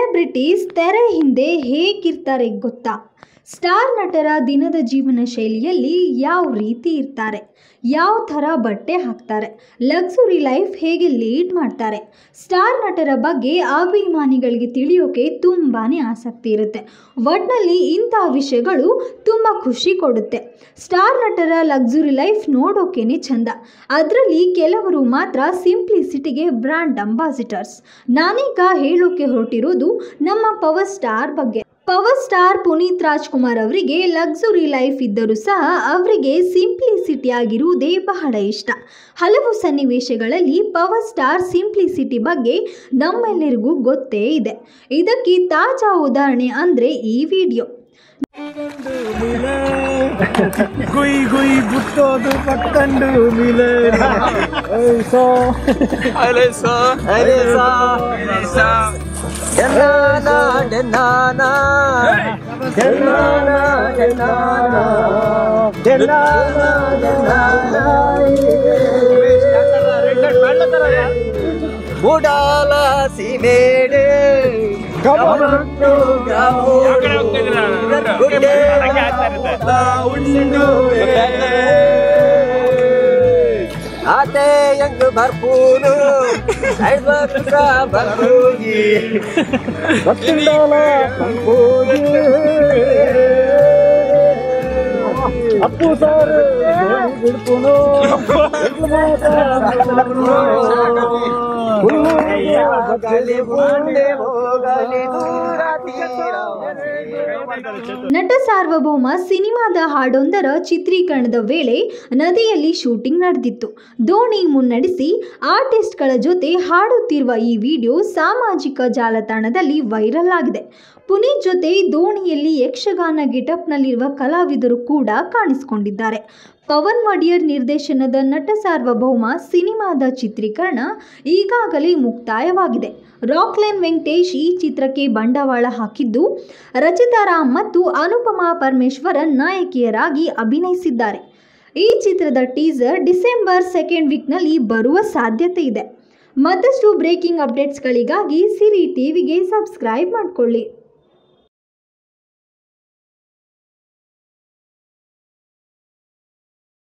Celebrities ತೆರೆ ಹಿಂದೆ ಹೇಗಿರ್ತಾರೆ ಗೊತ್ತಾ? ಸ್ಟಾರ್ ನಟರ ದಿನದ ಜೀವನ ಶೈಲಿಯಲ್ಲಿ ಯಾವ ರೀತಿ ಇರ್ತಾರೆ, ಯಾವ ಥರ ಬಟ್ಟೆ ಹಾಕ್ತಾರೆ, ಲಕ್ಸುರಿ ಲೈಫ್ ಹೇಗೆ ಲೀಡ್ ಮಾಡ್ತಾರೆ. ಸ್ಟಾರ್ ನಟರ ಬಗ್ಗೆ ಅಭಿಮಾನಿಗಳಿಗೆ ತಿಳಿಯೋಕೆ ತುಂಬಾ ಆಸಕ್ತಿ ಇರುತ್ತೆ. ಒಟ್ನಲ್ಲಿ ಇಂಥ ವಿಷಯಗಳು ತುಂಬ ಖುಷಿ ಕೊಡುತ್ತೆ. ಸ್ಟಾರ್ ನಟರ ಲಕ್ಸುರಿ ಲೈಫ್ ನೋಡೋಕೆನೆ ಚಂದ. ಅದರಲ್ಲಿ ಕೆಲವರು ಮಾತ್ರ ಸಿಂಪ್ಲಿಸಿಟಿಗೆ ಬ್ರ್ಯಾಂಡ್ ಅಂಬಾಸಿಡರ್ಸ್. ನಾನೀಗ ಹೇಳೋಕೆ ಹೊರಟಿರೋದು ನಮ್ಮ ಪವರ್ ಸ್ಟಾರ್ ಬಗ್ಗೆ. ಪವರ್ ಸ್ಟಾರ್ ಪುನೀತ್ ರಾಜ್ಕುಮಾರ್ ಅವರಿಗೆ ಲಕ್ಸುರಿ ಲೈಫ್ ಇದ್ದರೂ ಸಹ ಅವರಿಗೆ ಸಿಂಪ್ಲಿಸಿಟಿ ಆಗಿರುವುದೇ ಬಹಳ ಇಷ್ಟ. ಹಲವು ಸನ್ನಿವೇಶಗಳಲ್ಲಿ ಪವರ್ ಸ್ಟಾರ್ ಸಿಂಪ್ಲಿಸಿಟಿ ಬಗ್ಗೆ ನಮ್ಮೆಲ್ಲರಿಗೂ ಗೊತ್ತೇ ಇದೆ. ಇದಕ್ಕೆ ತಾಜಾ ಉದಾಹರಣೆ ಅಂದರೆ ಈ ವಿಡಿಯೋ. ಗುಯ್ ಗುಯ್ ಬುಟ್ಟೋದು ಪಕ್ಕಂಡು ಬುಡಾಲ ಸಿನೇಡೆ आते यंग भरपूर भरपूरी अप्पू सर ನಟ ಸಾರ್ವಭೌಮ ಸಿನಿಮಾದ ಹಾಡೊಂದರ ಚಿತ್ರೀಕರಣದ ವೇಳೆ ನದಿಯಲ್ಲಿ ಶೂಟಿಂಗ್ ನಡೆದಿತ್ತು. ದೋಣಿ ಮುನ್ನಡೆಸಿ ಆರ್ಟಿಸ್ಟ್ಗಳ ಜೊತೆ ಹಾಡುತ್ತಿರುವ ಈ ವಿಡಿಯೋ ಸಾಮಾಜಿಕ ಜಾಲತಾಣದಲ್ಲಿ ವೈರಲ್ ಆಗಿದೆ. ಪುನೀತ್ ಜೊತೆ ದೋಣಿಯಲ್ಲಿ ಯಕ್ಷಗಾನ ಗೆಟಪ್ನಲ್ಲಿರುವ ಕಲಾವಿದರು ಕೂಡ ಕಾಣಿಸಿಕೊಂಡಿದ್ದಾರೆ. ಪವನ್ ಒಡೆಯರ್ ನಿರ್ದೇಶನದ ನಟ ಸಾರ್ವಭೌಮ ಸಿನಿಮಾದ ಚಿತ್ರೀಕರಣ ಈಗಾಗಲೇ ಮುಕ್ತಾಯವಾಗಿದೆ. ರಾಕ್ಲೈನ್ ವೆಂಕಟೇಶ್ ಈ ಚಿತ್ರಕ್ಕೆ ಬಂಡವಾಳ ಹಾಕಿದ್ದು, ರಚಿತಾ ರಾಮ್ ಮತ್ತು ಅನುಪಮಾ ಪರಮೇಶ್ವರನ್ ನಾಯಕಿಯರಾಗಿ ಅಭಿನಯಿಸಿದ್ದಾರೆ. ಈ ಚಿತ್ರದ ಟೀಸರ್ ಡಿಸೆಂಬರ್ 2nd ವೀಕ್ನಲ್ಲಿ ಬರುವ ಸಾಧ್ಯತೆ ಇದೆ. ಮತ್ತಷ್ಟು ಬ್ರೇಕಿಂಗ್ ಅಪ್ಡೇಟ್ಸ್ಗಳಿಗಾಗಿ ಸಿರಿ ಟಿವಿಗೆ ಸಬ್ಸ್ಕ್ರೈಬ್ ಮಾಡಿಕೊಳ್ಳಿ.